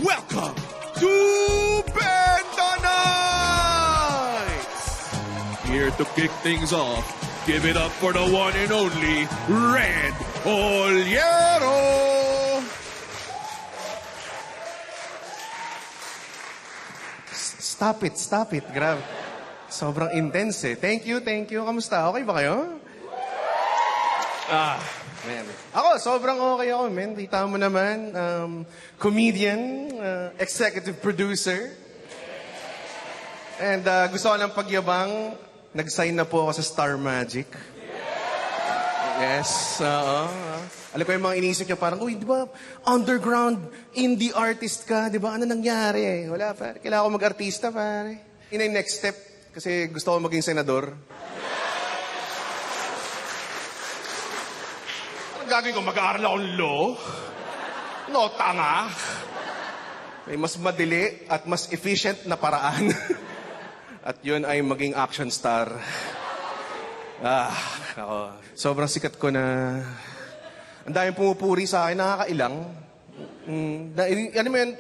Welcome to Banda Nights! Here to kick things off, give it up for the one and only Red Oliero! Stop it. Grabe. Sobrang intense eh. Thank you. Kamusta? Okay ba kayo? Man. Ako, sobrang okay ako, man. Kita mo naman, comedian, executive producer. And gusto ko lang pagyabang, nag-sign na po ako sa Star Magic. Yes, alam ko yung mga inisip niya, parang, uy, di ba, underground, indie artist ka, di ba? Ano nangyari? Wala, pare. Kailangan ko mag-artista, pare. Yun yung next step, kasi gusto ko maging senador. Anong gagawin ko? Mag-aaral akong law? No, tanga. May mas madali at mas efficient na paraan. At yun ay maging action star. Ako. Sobrang sikat ko na... Ang daming pumupuri sa akin, nakakailang. Ano mo yun,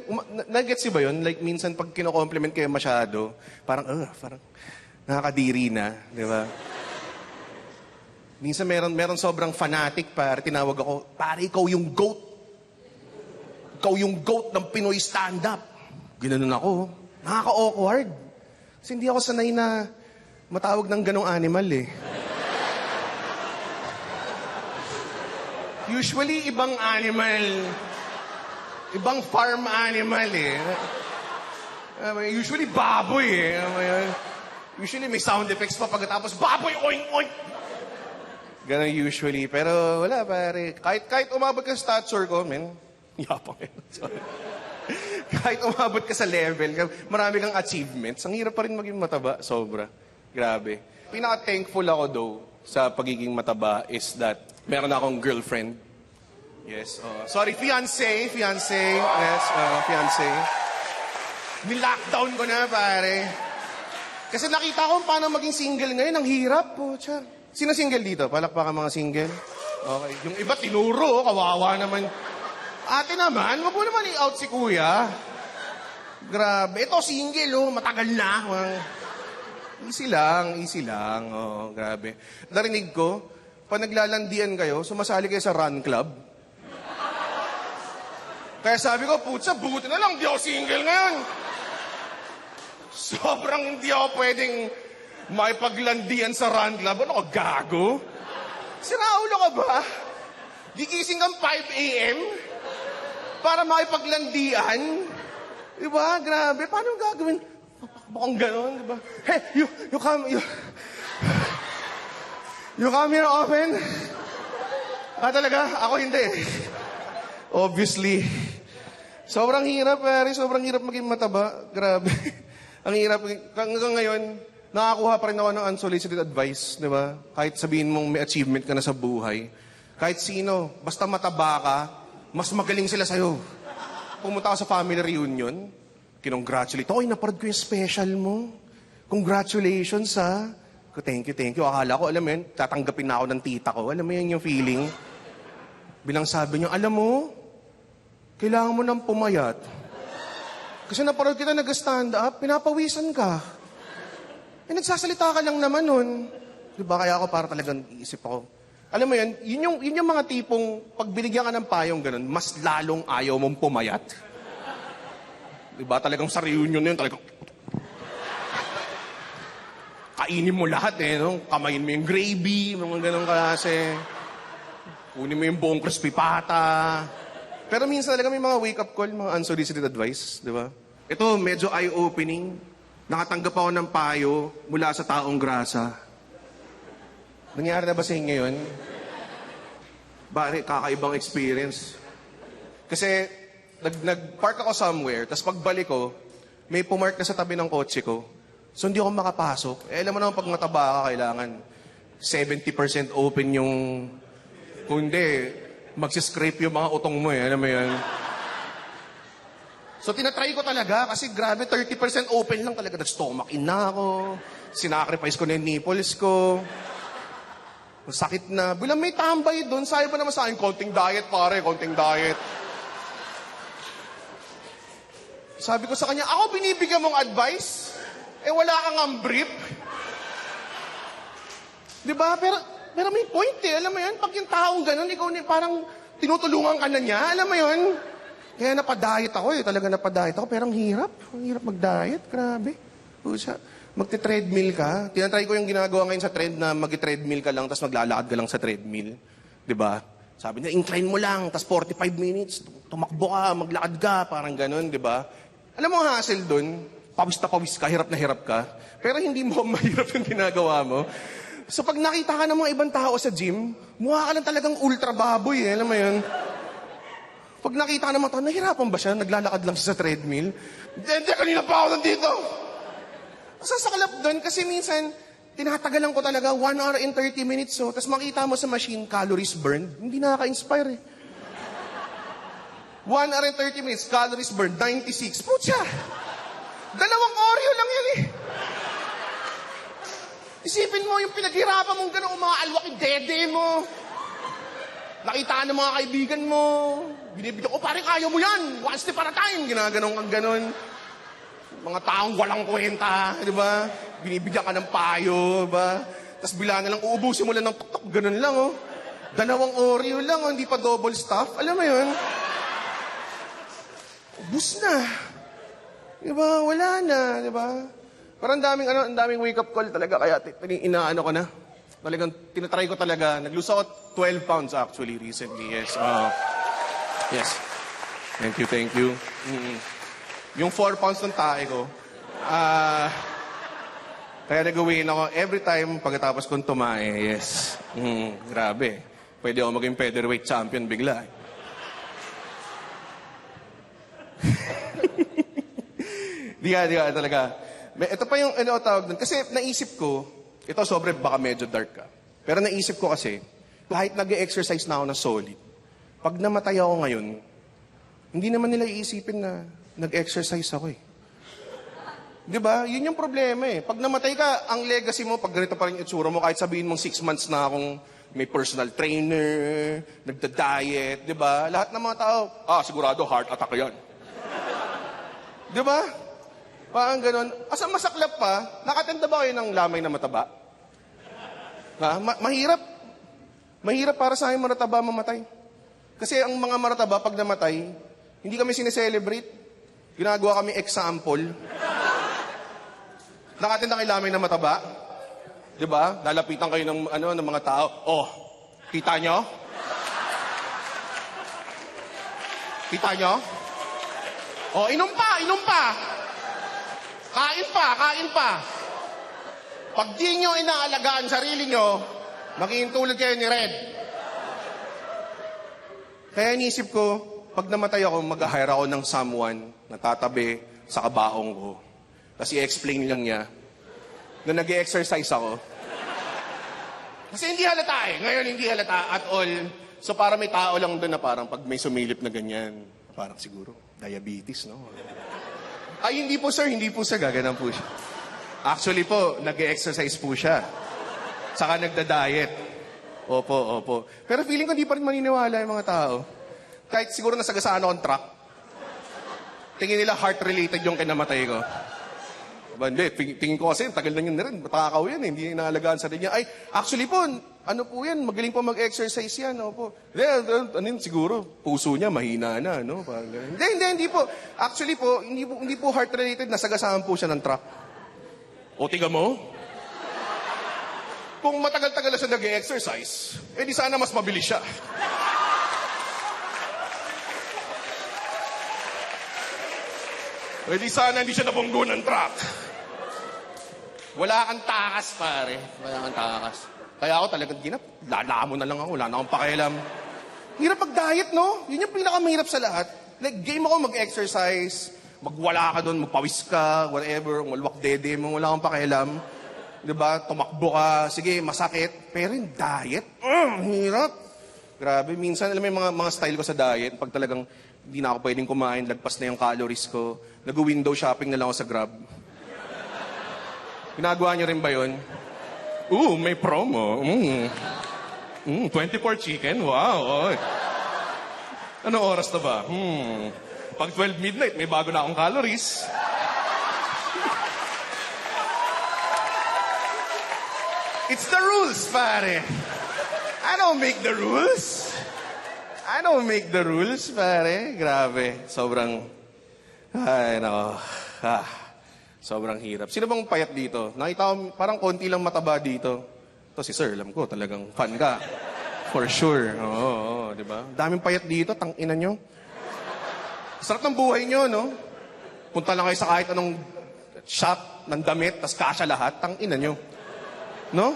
nag-gets ba yun? Like, minsan pag kino-compliment kayo masyado, parang nakakadiri na, di ba? Minsan meron sobrang fanatic, pare, tinawag ako, pare, ikaw yung GOAT. Ikaw yung GOAT ng Pinoy stand-up. Ginanon ako. Nakaka-awkward. Kasi hindi ako sanay na matawag ng ganong animal eh. Usually, ibang animal. Ibang farm animal eh. Usually, baboy eh. Usually, may sound effects pa pagkatapos, baboy, oink, oink. Ganon usually. Pero wala, pare. Kahit umabot ka sa stature ko, men. Yapang eh. Sorry. Kahit umabot ka sa level, marami kang achievements, ang hirap pa rin maging mataba. Sobra. Grabe. Pinaka-thankful ako though sa pagiging mataba is that meron akong girlfriend. Yes. Sorry, fiancé. Yes, fiancé. Ni-lockdown ko na, pare. Kasi nakita ko paano maging single ngayon. Ang hirap po. Sino single dito? Palakpakan mga single. Okay. Yung iba tinuro. Kawawa naman. Ate naman, wag mo naman i-out si kuya. Grabe. Ito single, matagal na. Easy lang. Grabe. Narinig ko, pag naglalandian kayo, sumasali kayo sa run club. Kaya sabi ko, putsa, buti na lang, di ako single ngayon. Sobrang hindi ako pwedeng makipaglandian sa run club. Ano ka, gago? Siraulo ka ba? Gigising kang 5 a.m. para makipaglandian? Diba? Grabe. Paano gagawin? Bakang gano'n, diba? Hey, you come here often? Talaga? Ako hindi. Obviously. Sobrang hirap, pare. Sobrang hirap maging mataba. Grabe. Ang hirap. Hanggang ngayon, nakakuha pa rin ako ng unsolicited advice, di ba? Kahit sabihin mong may achievement ka na sa buhay. Kahit sino, basta mataba ka, mas magaling sila sa'yo. Pumunta ako sa family reunion, kinongratulate. Oy, naparad ko yung special mo. Congratulations, ha? Thank you. Akala ko, alam mo yun, tatanggapin na ako ng tita ko. Alam mo yun yung feeling? Bilang sabi niyo, alam mo, kailangan mo nang pumayat. Kasi naparod kita nag-stand up, pinapawisan ka. Nagsasalita ka lang naman nun. Diba? Kaya ako para talagang iisip ako. Alam mo yun, yun yung mga tipong pag binigyan ka ng payong ganun, mas lalong ayaw mong pumayat. Diba? Talagang sa reunion na yun, talagang... Kainin mo lahat eh, no? Kamayin mo yung gravy, mga ganun klase. Kunin mo yung buong crispy pata. Pero minsan talaga may mga wake-up call, mga unsolicited advice, di ba? Ito, medyo eye-opening. Nakatanggap ako ng payo mula sa taong grasa. Nangyari na ba sa inyo yun? Bakit? Kakaibang experience. Kasi nag-park ako somewhere, tapos pagbalik ko, may pumark na sa tabi ng kotse ko. So hindi ako makapasok. Alam mo naman pag mataba ka, kailangan 70% open yung... Kung hindi, magsiscrape yung mga utong mo eh. Alam mo yun? So tinatry ko talaga kasi grabe, 30% open lang talaga. Nag-stomach in na ako. Sinacrifice ko na yung nipples ko. Sakit na. Bilang may tambay doon, sabi pa naman sa akin, konting diet pare, konting diet. Sabi ko sa kanya, ako binibigyan mong advice? Eh wala kang ang brief. Diba? Pero may point eh. Alam mo yun? Pag yung taong ganun, ikaw parang tinutulungan ka na niya. Alam mo yun? Kaya napadiet ako eh. Talaga napadiet ako. Pero ang hirap. Ang hirap mag-diet. Grabe. Pusa. Magte-treadmill ka. Tinatry ko yung ginagawa ngayon sa trend na mag-treadmill ka lang tapos maglalakad ka lang sa treadmill. Diba? Sabi niya, incline mo lang, tapos 45 minutes, tumakbo ka, maglakad ka, parang ganun, di ba? Alam mo ang hassle dun, pawis na pawis ka, hirap na hirap ka, pero hindi mo mahirap yung ginagawa mo. So pag nakita ka ng mga ibang tao sa gym, mukha ka lang talagang ultra baboy, eh, alam mo yun? Pag nakita ka ng mga tao, nahirapan ba siya? Naglalakad lang siya sa treadmill? Hindi, kanina pa ako nandito! Sasakalap dun kasi minsan, tinatagalan ko talaga 1 hour and 30 minutes. So, tapos makita mo sa machine, calories burned. Hindi nakaka-inspire eh. 1 hour and 30 minutes, calories burned, 96. Putya! 2 Oreo lang yan eh. Isipin mo yung pinaghirapan mong gano'ng mga alwaki dede mo. Nakita ng mga kaibigan mo. Binibigyan ko, pare, kaya mo yan. One step at a time. Ginaganong kang ganon. Mga taong walang kwenta, di ba? Binibigyan ka ng payo, di ba? Tapos bila na lang, uubusin mo lang ng tok-tok, ganun lang, oh. 2 Oreo lang, oh, hindi pa double stuff. Alam mo yun? Ubus na. Di ba? Wala na, di ba? Parang ang daming wake-up call talaga, kaya inaano ko na. Talagang tinatry ko talaga. Nag-lose ako 12 pounds actually recently, yes. Yes. Thank you. Yung 4 pounds ng tae ko, kaya nag-uwiin ako every time pagkatapos kong tumae, yes. Grabe. Pwede ako maging featherweight champion bigla. Di ka talaga. Ito pa yung tawag doon. Kasi naisip ko, ito sobrang baka medyo dark ka. Pero naisip ko kasi, kahit nag-exercise na ako na solid, pag namatay ako ngayon, hindi naman nila iisipin na nag-exercise ako eh. Di ba? Yun yung problema eh. Pag namatay ka, ang legacy mo, pag ganito pa rin itsura mo, kahit sabihin mong 6 months na akong may personal trainer, nagda-diet, di ba? Lahat ng mga tao, sigurado heart attack yan. Di ba? Parang ganun. Asa masaklap pa, nakatenda ba kayo ng lamay na mataba? Ha? Mahirap. Mahirap para sa akin marataba mamatay. Kasi ang mga marataba, pag namatay, hindi kami sineselebrate. Ginagawa kami example. Nakatenda kayo lamay na mataba? Di ba? Lalapitan kayo ng mga tao. Oh, kita nyo? Kita nyo? Oh, inom pa! Kain pa! Pag di nyo inaalagaan sarili nyo, magiging tulad kayo ni Red. Kaya inisip ko, pag namatay ako, mag-hire ako ng someone na tatabi sa kabaong ko. Kasi i-explain lang niya na nag-exercise ako. Kasi hindi halata eh. Ngayon hindi halata at all. So para may tao lang doon na parang pag may sumilip na ganyan, parang siguro, diabetes, no? Ay, hindi po sir, gaganan po siya. Actually po, nag-exercise po siya. Saka nagda-diet. Opo. Pero feeling ko hindi pa rin maniniwala yung mga tao. Kahit siguro nasagasaan akong truck. Tingin nila heart-related yung kinamatay ko. Hindi, tingin ko kasi, tagal na yun na rin. Matakaw yan eh, hindi inaalagaan sa niya. Ay, actually po, ano po yan, magaling po mag-exercise yan. Opo. Siguro, puso niya, mahina na, no? Hindi po. Actually po, hindi po heart-related, nasagasaan po siya ng truck. O, tiga mo? Kung matagal-tagal na siya nag-exercise, di sana mas mabilis siya. Di sana hindi siya nabunggo ng truck. Wala kang takas, pare. Wala kang takas. Kaya ako talagang lalamo na lang ako. Wala na akong pakialam. Hirap pag-diet, no? Yun yung pinakamahirap sa lahat. Like, game ako mag-exercise, magwala ka doon, magpawis ka, whatever, malwak dede mo, wala kang pakialam. Diba? Tumakbo ka, sige, masakit. Pero yung diet, hirap. Grabe, minsan, alam mo yung mga style ko sa diet, pag talagang hindi na ako pwedeng kumain, lagpas na yung calories ko, nag-window shopping na lang ako sa Grab. Ginagawa niyo rin ba yun? May promo. 24 chicken? Wow. Ano oras na ba? Pag 12 midnight, may bago na akong calories. It's the rules, pare. I don't make the rules. I don't make the rules, pare. Grabe. Sobrang... Ay, nako. Sobrang hirap. Sino bang payat dito? Nakita ko, parang konti lang mataba dito. Ito si Sir, alam ko, talagang fan ka. For sure. Oo, di ba? Daming payat dito, tangina nyo. Sarap ng buhay nyo, no? Punta lang kayo sa kahit anong shop ng damit, tas kasya lahat, tangina nyo. No?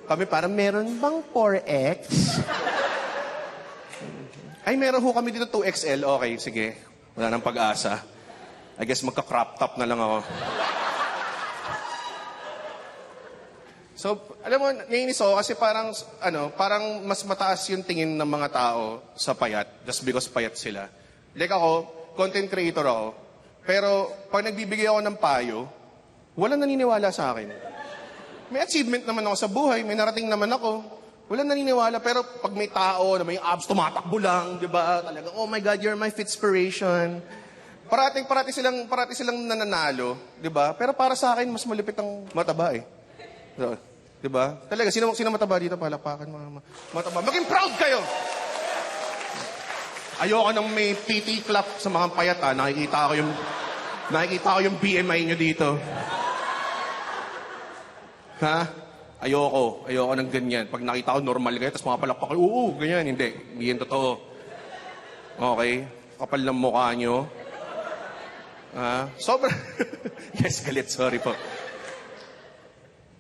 Kami parang, meron bang 4X? Ay, meron ho kami dito 2XL. Okay, sige. Wala nang pag-asa. I guess magka-crop top na lang ako. So, alam mo, naiinis ako kasi parang, parang mas mataas yung tingin ng mga tao sa payat just because payat sila. Like ako, content creator ako. Pero pag nagbibigay ako ng payo, walang naniniwala sa akin. May achievement naman ako sa buhay, may narating naman ako. Walang naniniwala, pero pag may tao na may abs, tumatakbo lang, di ba? Talagang, oh my God, you're my fitspiration. Parati silang nananalo, di ba? Pero para sa akin, mas malupit ang mataba eh. So, di ba? Talaga, sino mataba dito? Palakpakan, mga mataba. Maging proud kayo! Ayoko nang may PT clap sa mga payat, ha? Nakikita ko yung BMI nyo dito. Ha? Ayoko ng ganyan. Pag nakita ko normal kayo, tapos mga palakpak kayo, oo, ganyan. Hindi yan totoo. Okay? Kapal ng mukha nyo. Ha? Sobrang... Yes, galit. Sorry po.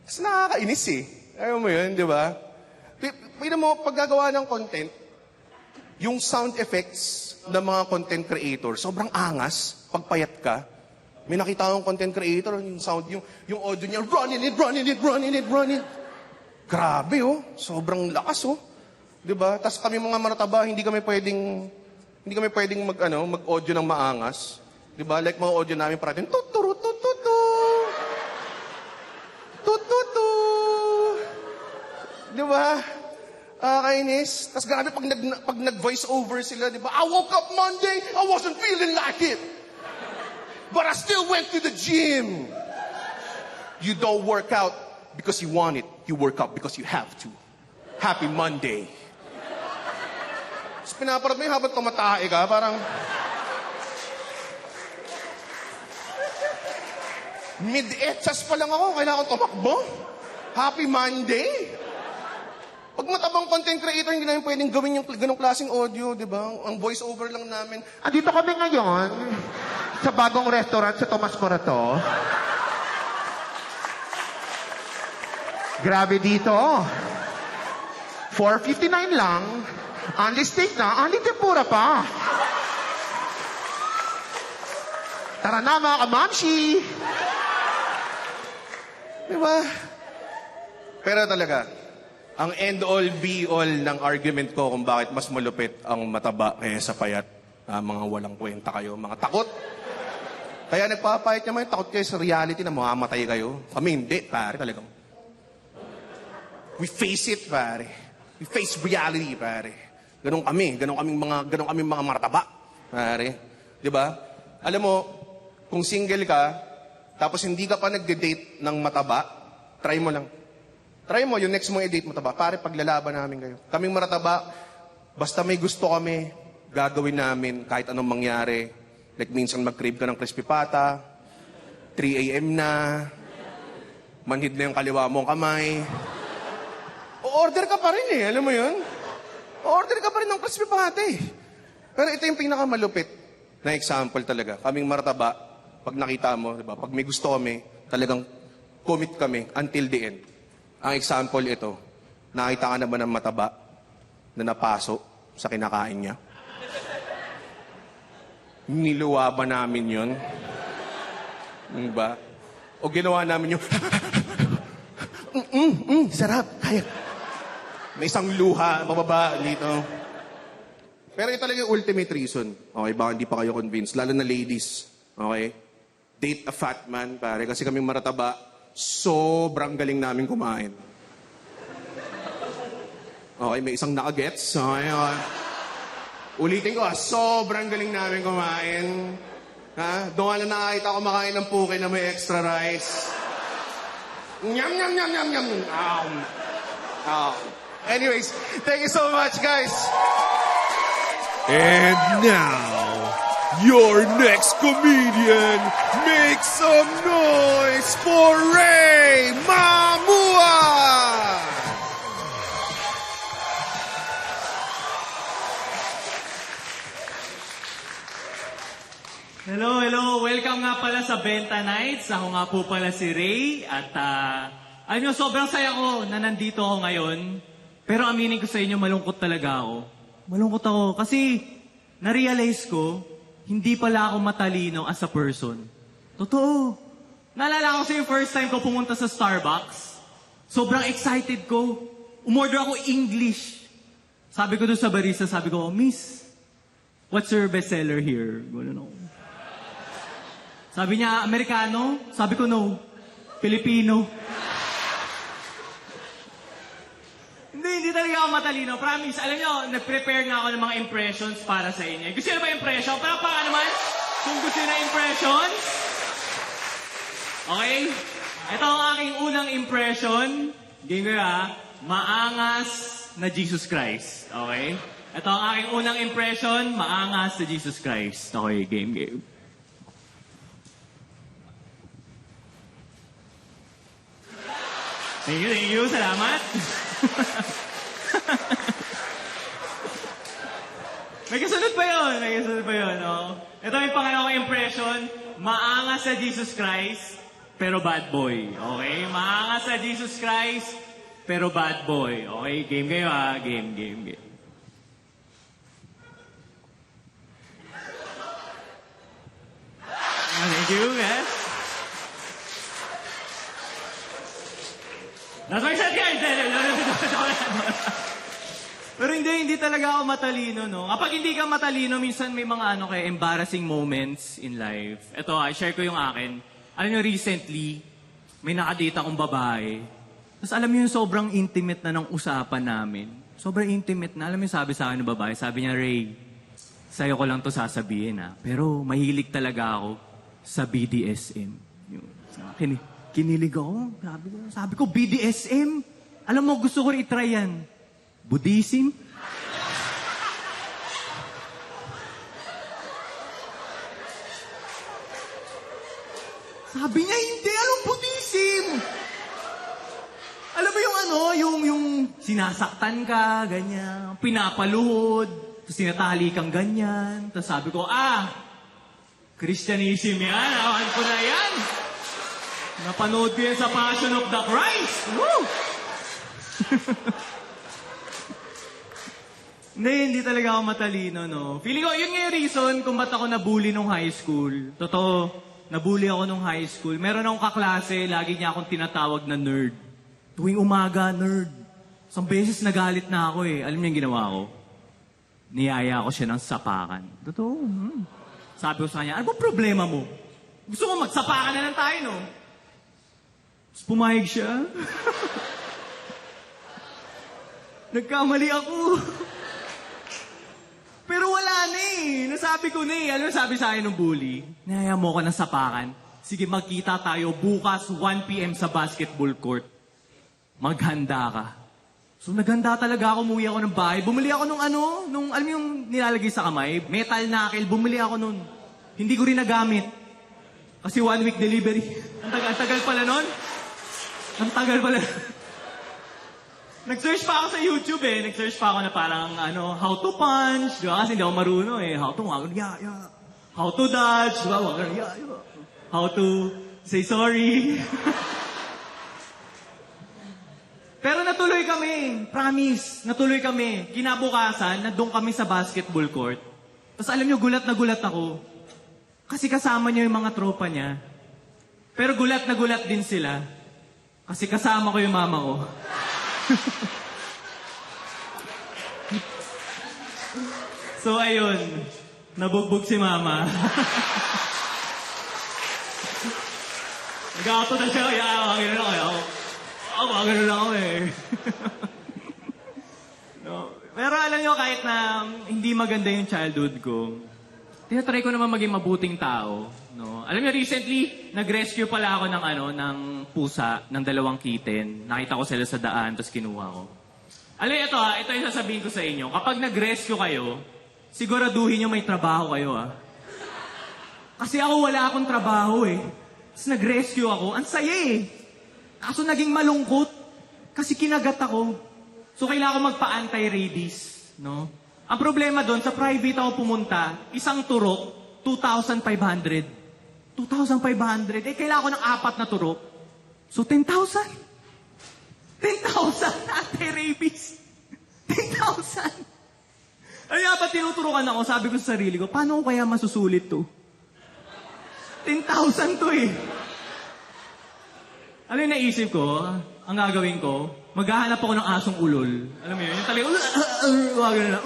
Kasi nakakainis eh. Ayaw mo yun, di ba? Pwede mo, pag gagawa ng content, yung sound effects ng mga content creator, sobrang angas pag payat ka. May nakita akong content creator, yung sound, yung audio niya, running. Grabe, oh. Sobrang lakas, oh. Diba? Tapos kami mga marataba, hindi kami pwedeng mag-audio ng maangas. Diba? Like mga audio namin parating, tuturu. Diba? Kainis. Tapos grabe pag nag-voice over sila, diba? I woke up Monday, I wasn't feeling like it. But I still went to the gym. You don't work out because you want it. You work out because you have to. Happy Monday. Tapos pinaparad mo yung habang tumatae ka, parang... Mid-echas pa lang ako, kailangan tumakbo. Happy Monday. Pag matabang content creator, hindi namin pwedeng gawin yung ganong klaseng audio, di ba? Ang voice over lang namin. Andito kami ngayon sa bagong restaurant sa Tomas Morato. Grabe dito. $4.59 lang. Only steak na, only tempura pa. Tara na mga kamamshi. Diba? Pero talaga, ang end-all, be-all ng argument ko kung bakit mas malupit ang mataba kaysa payat, mga walang kwenta kayo, mga takot. Kaya nagpapayat naman, takot kayo sa reality na mamamatay kayo. Kami hindi, pare, talagang. We face it, pare. We face reality, pare. Ganun kaming mga martaba, pare. Di ba? Alam mo, kung single ka, tapos hindi ka pa nagde-date ng mataba, try mo lang. Try mo, yung next mo i-date mataba. Pare, paglalaban namin kayo. Kaming marataba, basta may gusto kami, gagawin namin kahit anong mangyari. Like minsan mag-crave ka ng crispy pata, 3 a.m. na, manhid na yung kaliwa mong kamay. O-order ka pa rin eh, alam mo yun? O-order ka pa rin ng crispy pata eh. Pero ito yung pinakamalupit na example talaga. Kaming marataba, pag nakita mo, diba? Pag may gusto kami, talagang commit kami until the end. Ang example ito, nakita ka na ba ng mataba na napaso sa kinakain niya? Niluwa ba namin yun? Diba? O ginawa namin yung sarap, kaya. May isang luha, bababa dito. Pero ito talaga yung ultimate reason. Okay, baka hindi pa kayo convinced. Lalo na ladies. Okay? Date a fat man, pare. Kasi kami marataba, sobrang galing namin kumain. Okay, may isang nakagets. Okay. Ulitin ko sobrang galing namin kumain. Ha? Doon nga lang nakakita ko makain ng puke na may extra rice. Nyam, nyam, nyam, nyam, nyam. Ow. Ow. Anyways, thank you so much, guys. And now, your next comedian, make some noise for Ray Mamuan! Hello, hello. Welcome nga pala sa Benta Nights. Ako nga po pala si Ray. At alam nyo, sobrang saya ko na nandito ako ngayon. Pero aminin ko sa inyo, malungkot talaga ako. Malungkot ako kasi na-realize ko, hindi pala ako matalino as a person. Totoo. Naalala ko sa yung first time ko pumunta sa Starbucks. Sobrang excited ko. Umorder ako English. Sabi ko doon sa barista, sabi ko, Miss, what's your bestseller here? Gano'n ako. Sabi niya, Amerikano? Sabi ko, no. Filipino. Hindi talaga ako matalino. Promise. Alam niyo, nag-prepare nga ako ng mga impressions para sa inyo. Gusto niyo ba impression? Para naman, kung gusto niyo na impression. Okay? Ito ang aking unang impression. Game ko maangas na Jesus Christ. Okay? Ito ang aking unang impression, maangas na Jesus Christ. Okay, game. Thank you. Salamat. May kasunod pa yun. Oh. Ito yung pangalawang impression, maangas sa Jesus Christ, pero bad boy. Okay? Maangas sa Jesus Christ, pero bad boy. Okay? Game kayo Game. Thank you, guys. That's my shot, guys! Pero hindi talaga ako matalino, no? Kapag hindi ka matalino, minsan may mga embarrassing moments in life. Ito, share ko yung akin. Alam nyo, recently, may nakadate akong babae. Tapos alam nyo yung sobrang intimate na ng usapan namin. Sobrang intimate na. Alam mo yung sabi sa akin ng babae? Sabi niya, Ray, sa'yo ko lang to sasabihin, ha? Pero mahilig talaga ako sa BDSM. Kinilig ako. Sabi ko, BDSM? Alam mo, gusto ko rin itry yan. Buddhism? Sabi niya, hindi. Anong Buddhism? Alam mo yung sinasaktan ka, ganyan, pinapaluhod, tapos sinatali kang ganyan. Tapos sabi ko, Christianism yan. Awan ko na yan. Napanood ko yan sa Passion of the Christ. Woo! Hindi talaga ako matalino, no? Feeling ko, yun nga yung reason kung ba't ako nabully nung high school. Totoo, nabully ako nung high school. Meron akong kaklase, lagi niya akong tinatawag na nerd. Tuwing umaga, nerd. Isang beses nagalit na ako eh. Alam niyo yung ginawa ko? Niyaya ko siya ng sapakan. Totoo. Sabi ko sa kanya, ano ba problema mo? Gusto ko magsapakan na lang tayo, no? Tapos pumayag siya. Nagkamali ako. Pero wala na eh. Nasabi ko na eh. Alam mo sabi sa akin ng bully? Niyaya mo ko ng sapakan. Sige, magkita tayo bukas 1 p.m. sa basketball court. Maghanda ka. So naghanda talaga ako. Umuwi ako ng bahay. Bumili ako nung alam mo yung nilalagay sa kamay? Metal knuckle. Bumili ako nun. Hindi ko rin nagamit. Kasi 1 week delivery. Ang tagal pala nun. Ang tagal pala. Nag-search pa ako sa YouTube eh. Nag-search pa ako na parang how to punch. Diba? Kasi hindi ako marunong eh. How to dodge. Diba? How to say sorry. Pero natuloy kami. Promise. Natuloy kami. Kinabukasan, nandun kami sa basketball court. Tapos alam nyo, gulat na gulat ako. Kasi kasama niya yung mga tropa niya. Pero gulat na gulat din sila. Kasi kasama ko yung mama ko. So, ayun. Nabugbog si mama. Nag-auto na siya. Gano'n lang kayo. Gano'n lang ako eh. No. Pero alam nyo, kahit na hindi maganda yung childhood ko, tinatry ko naman maging mabuting tao. No? Alam nyo, recently, nag-rescue pala ako ng pusa, ng 2 kitten. Nakita ko sila sa daan, tapos kinuha ko. Alam nyo, ito yung sasabihin ko sa inyo. Kapag nag-rescue kayo, siguraduhin nyo may trabaho kayo, Kasi ako wala akong trabaho, Tapos nag-rescue ako, ang saya, Kaso naging malungkot, kasi kinagat ako. So, kailangan ko magpa-anti-rabies, no? Ang problema doon, sa private ako pumunta, isang turok, 2,500. 2,500. Kailangan ko ng 4 na turok. So, 10,000. 10,000 anti-rabies. 10,000. Ay, dapat tinuturukan ako, sabi ko sa sarili ko, paano ko kaya masusulit to? 10,000 to Ano yung naisip ko? Ang gagawin ko, maghahanap ako ng asong ulol. Alam mo yun? Yung talagang, gano'n na.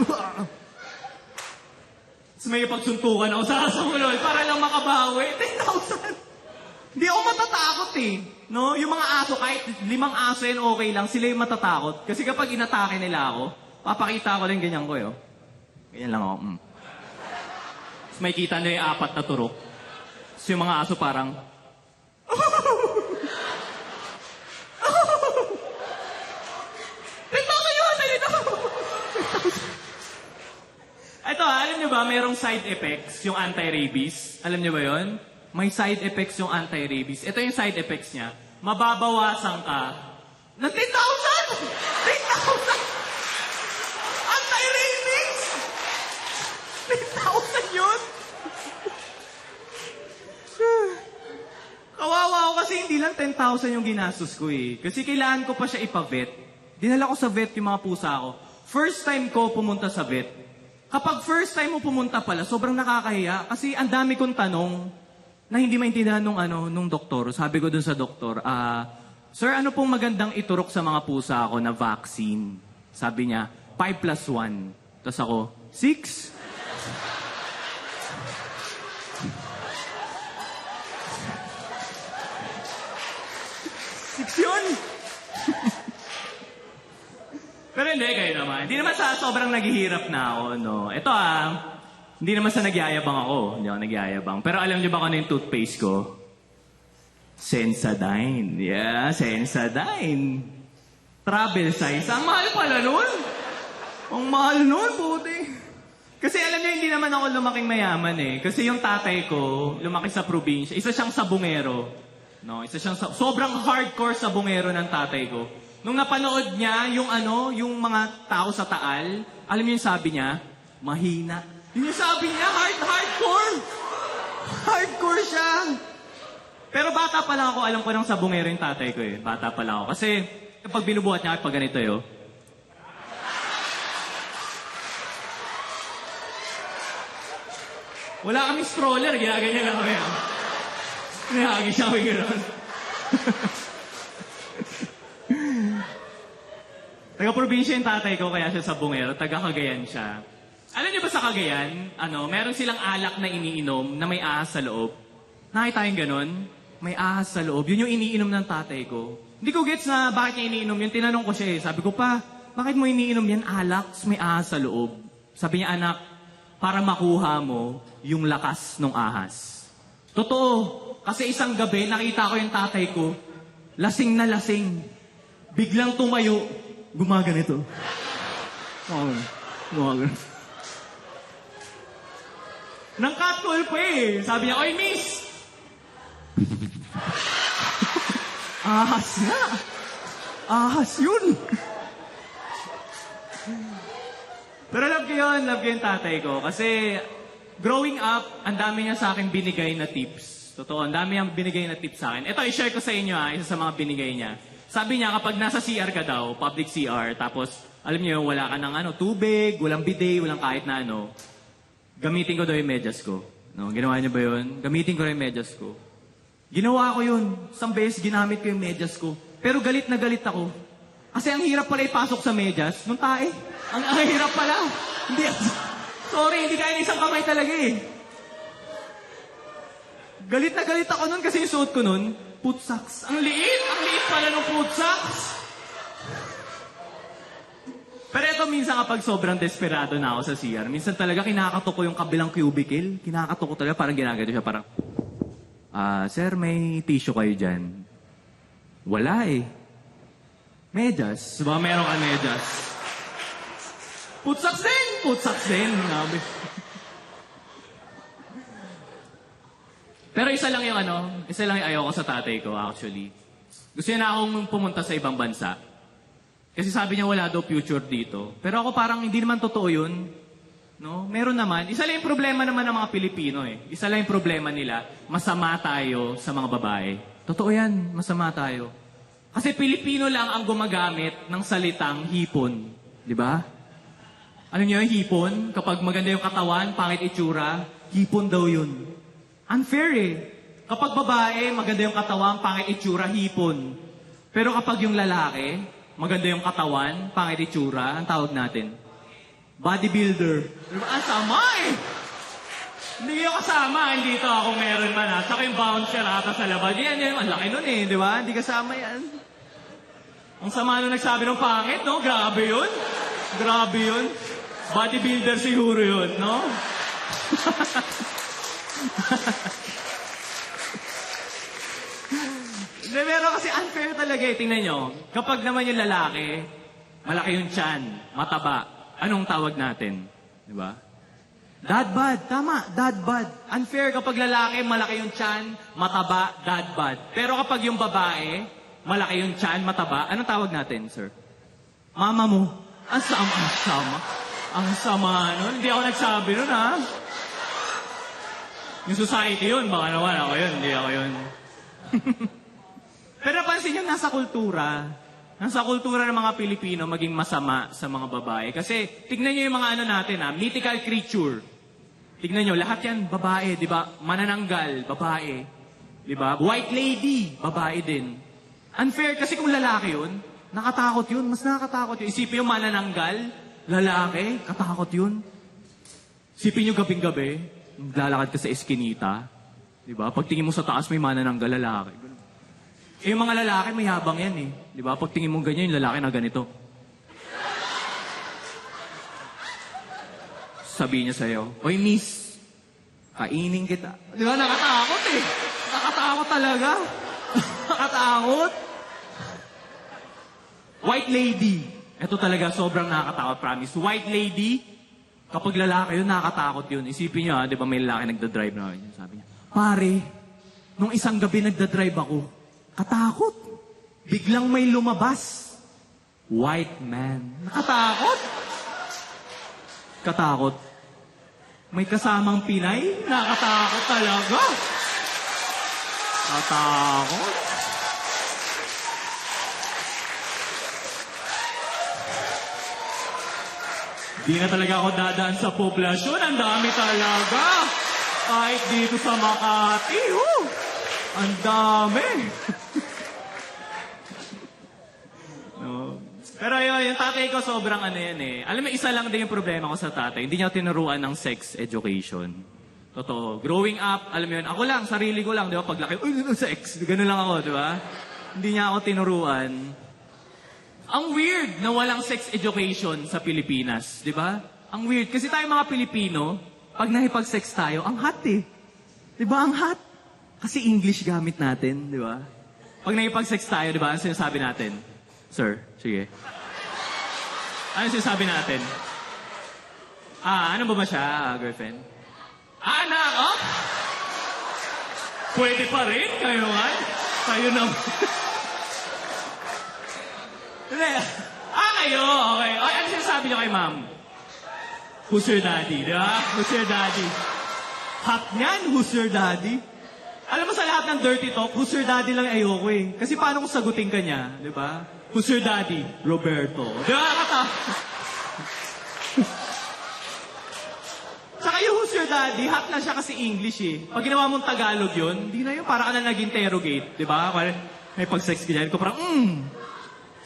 Tapos may pagsuntukan ako sa asong ulol para lang makabawi. 10,000! Hindi ako matatakot No? Yung mga aso, kahit 5 aso yan, okay lang. Sila yung matatakot. Kasi kapag inatake nila ako, papakita ko din ganyan ko, Ganyan lang ako. Tapos may kita nila yung 4 na turok. Tapos yung mga aso parang, Ito, alam nyo ba, mayroong side effects yung anti-rabies. Alam nyo ba yon? May side effects yung anti-rabies. Ito yung side effects niya. Mababawasan ka ng 10,000! 10,000! Anti-rabies! 10,000 yun? Kawawa ako kasi hindi lang 10,000 yung ginastos ko Kasi kailangan ko pa siya ipa-vet. Dinala ko sa vet yung mga pusa ko. First time ko pumunta sa vet. Kapag first time mo pumunta pala, sobrang nakakahiya. Kasi ang dami kong tanong na hindi maintindihan nung doktor. Sabi ko dun sa doktor, Sir, ano pong magandang iturok sa mga pusa ko na vaccine? Sabi niya, 5+1. Tapos ako, 6? Yun! Pero hindi, kayo naman. Hindi naman sa sobrang naghihirap na ako, no? Ito hindi naman sa nagyayabang ako. Hindi ako nagyayabang. Pero alam niyo ba kung ano yung toothpaste ko? Sensodyne. Yeah, Sensodyne. Travel size. Ang mahal pala nun. Ang mahal nun, puti. Kasi alam niyo, hindi naman ako lumaking mayaman Kasi yung tatay ko, lumaki sa probinsya. Isa siyang sabungero. No, isa siyang sobrang hardcore sabungero ng tatay ko. Nung napanood niya yung mga tao sa Taal, alam niyo yung sabi niya, mahina. Yun yung sabi niya, hardcore. Hardcore siya. Pero bata pa lang ako, alam ko ng sabungero yung tatay ko Bata pa lang ako. Kasi kapag binubuhat niya, pag ganito wala kaming stroller, ginaganyan lang kami. Nahagi siya kami gano'n. Taga-probinsya yung tatay ko, kaya siya sabungero. Taga-Cagayan siya. Alam niyo ba sa Cagayan, meron silang alak na iniinom na may ahas sa loob. Nakita yung ganon? May ahas sa loob. Yun yung iniinom ng tatay ko. Hindi ko gets na bakit niya iniinom yun. Tinanong ko siya Sabi ko pa, bakit mo iniinom yan alak? May ahas sa loob. Sabi niya, anak, para makuha mo yung lakas ng ahas. Totoo. Kasi isang gabi, nakita ko yung tatay ko, lasing na lasing. Biglang tumayo. Gumaganito. Gumaganito. Nang catcall pa Sabi niya, oy, miss! Ahas na! Ahas yun! Pero love ko yung tatay ko. Kasi growing up, ang dami niya sa akin binigay na tips. Totoo, ang dami niyang binigay na tips sa akin. Ito, i-share ko sa inyo isa sa mga binigay niya. Sabi niya, kapag nasa CR ka daw, public CR, tapos, alam niyo, wala ka ng tubig, walang bidet, walang kahit na gamitin ko daw yung medyas ko. No, ginawa niyo ba yun? Gamitin ko rin yung medyas ko. Ginawa ko yun. Isang beses ginamit ko yung medyas ko. Pero galit na galit ako. Kasi ang hirap pala ipasok sa medyas. Nung tae. Ang hirap pala. Hindi. Sorry, hindi kaya ng isang kamay talaga Galit na galit ako nun kasi yung suot ko nun, pootsocks. Ang liit! Ang liit pala ng pootsocks! Pero ito minsan kapag sobrang desperado na ako sa CR, minsan talaga kinakatok ko yung kabilang cubicle. Kinakatok ko talaga, parang ginagato siya, parang, sir, may tissue kayo dyan. Wala eh. Medyas. Diba meron ka medyas? Putsaksin! Putsaksin! Nabi. Pero isa lang yung isa lang yung ayaw ko sa tatay ko actually. Gusto niya na akong pumunta sa ibang bansa. Kasi sabi niya wala daw future dito. Pero ako parang hindi naman totoo yun. No? Meron naman. Isa lang yung problema naman ng mga Pilipino eh. Isa lang yung problema nila, masama tayo sa mga babae. Totoo yan, masama tayo. Kasi Pilipino lang ang gumagamit ng salitang hipon. Di ba? Ano niyo yung hipon? Kapag maganda yung katawan, pangit itsura, hipon daw yun. Unfair eh. Kapag babae, maganda yung katawan, pangit itsura, hipon. Pero kapag yung lalaki, maganda yung katawan, pangit itsura, ang tawag natin? Bodybuilder. Diba? Sama eh! Hindi yung kasama, hindi ito ako meron man ha. Saka yung bouncer ata sa labas. Yan, ang laki nun eh, di ba? Hindi kasama yan. Ang sama nung nagsabi ng pangit, no? Grabe yun. Grabe yun. Bodybuilder siguro yun, no? Pero kasi unfair talaga eh. Tingnan nyo. Kapag naman yung lalaki, malaki yung tiyan, mataba, anong tawag natin? Di ba? Dad bod. Tama, dad bod. Unfair kapag lalaki, malaki yung tiyan, mataba, dad bod. Pero kapag yung babae, malaki yung tiyan, mataba, anong tawag natin, sir? Mama mo. Ang sama. Ang sama nun. Hindi ako nagsabi nun, ha? Yung society yun, baka naman ako yun. Hindi ako yun. Pero pansin nyo, nasa kultura. Nasa kultura ng mga Pilipino maging masama sa mga babae. Kasi, tignan nyo yung mga natin, mythical creature. Tignan nyo, lahat yan, babae, di ba? Manananggal, babae. Di ba? White lady, babae din. Unfair, kasi kung lalaki yun, nakatakot yun, mas nakakatakot yun. Isipin yung manananggal, lalaki, katakot yun. Isipin nyo gabing-gabi, lalakad ka sa eskinita. Di ba? Pagtingin mo sa taas, may manananggal, lalaki. Eh, yung mga lalaki, may habang yan eh. Di ba? Pag tingin mo ganyan, yung lalaki na ganito. Sabihin niya sa'yo, Oy, miss, kainin kita. Di ba? Nakatakot eh. Nakatakot talaga. Nakatakot. White lady. Ito talaga, sobrang nakakatakot, promise. White lady, kapag lalaki yun, nakakatakot yun. Isipin niyo, di ba may lalaki nagdadrive na yun. Sabi niya, pare, nung isang gabi nagdadrive ako, katakot. Biglang may lumabas. White man. Nakatakot. Katakot. May kasamang Pinay. Nakatakot talaga. Katakot. Di na talaga ako dadaan sa poblasyon. Ang dami talaga. Kahit dito sa Makati. Ang dami. No. Pero yun, yung tatay ko sobrang yan eh. Alam mo, isa lang din yung problema ko sa tatay. Hindi niya tinuruan ng sex education. Totoo. Growing up, alam mo yun, ako lang, sarili ko lang, di ba? Paglaki, sex. Ganun lang ako, di ba? Hindi niya ako tinuruan. Ang weird na walang sex education sa Pilipinas, di ba? Ang weird. Kasi tayo mga Pilipino, pag nakipag-sex tayo, ang hot eh. Di ba? Ang hot. Kasi English gamit natin, di ba? Pag nakipag-sex tayo, di ba? Ano sinasabi natin? Sir, sige. Ano sinasabi natin? Ano ba siya, girlfriend? Anak, oh? Pwede pa rin, kayo nga. Kayo na. Kayo, okay. Ano sinasabi niyo kay ma'am? Who's your daddy, di ba? Who's your daddy? Hot niyan, who's your daddy? Alam mo sa lahat ng dirty talk, who's your daddy lang ayoko eh. Kasi paano kung sagutin ka niya, di ba? Who's your daddy? Roberto. Di ba, kata? Saka yung who's your daddy, hot na siya kasi English eh. Pag ginawa mong Tagalog yun, hindi na yun, para ka na nag-interrogate. Di ba? May pag-sex ka dyan, ko parang,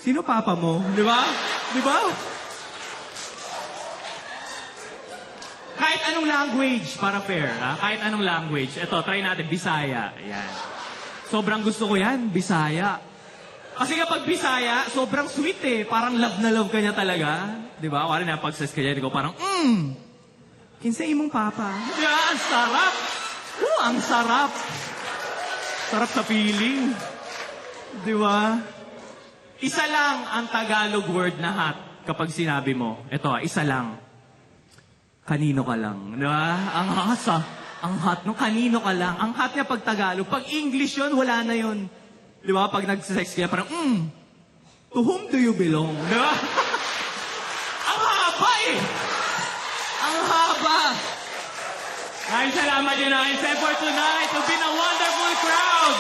sino papa mo? Di ba? Di ba? Kahit anong language, para fair, ha? Kahit anong language. Ito, try natin, Bisaya. Ayan. Sobrang gusto ko yan, Bisaya. Kasi kapag Bisaya, sobrang sweet eh. Parang love na love ka niya talaga. Di ba? Kaya na pag-sex ka dyan, ko parang, kinsay imong papa. Yeah, ang sarap! Ang sarap! Sarap sa feeling. Di ba? Isa lang ang Tagalog word na hot kapag sinabi mo. Ito, isa lang. Kanino ka lang. Di ba? Ang hasa. Ang hot, no? Kanino ka lang. Ang hot niya pag Tagalog. Pag English yun, wala na yun. Di ba? Pag nag-sex ka, parang, to whom do you belong? Di ba? Ang haba eh! Ang haba! Maraming salamat yun, for tonight. It's been a wonderful crowd!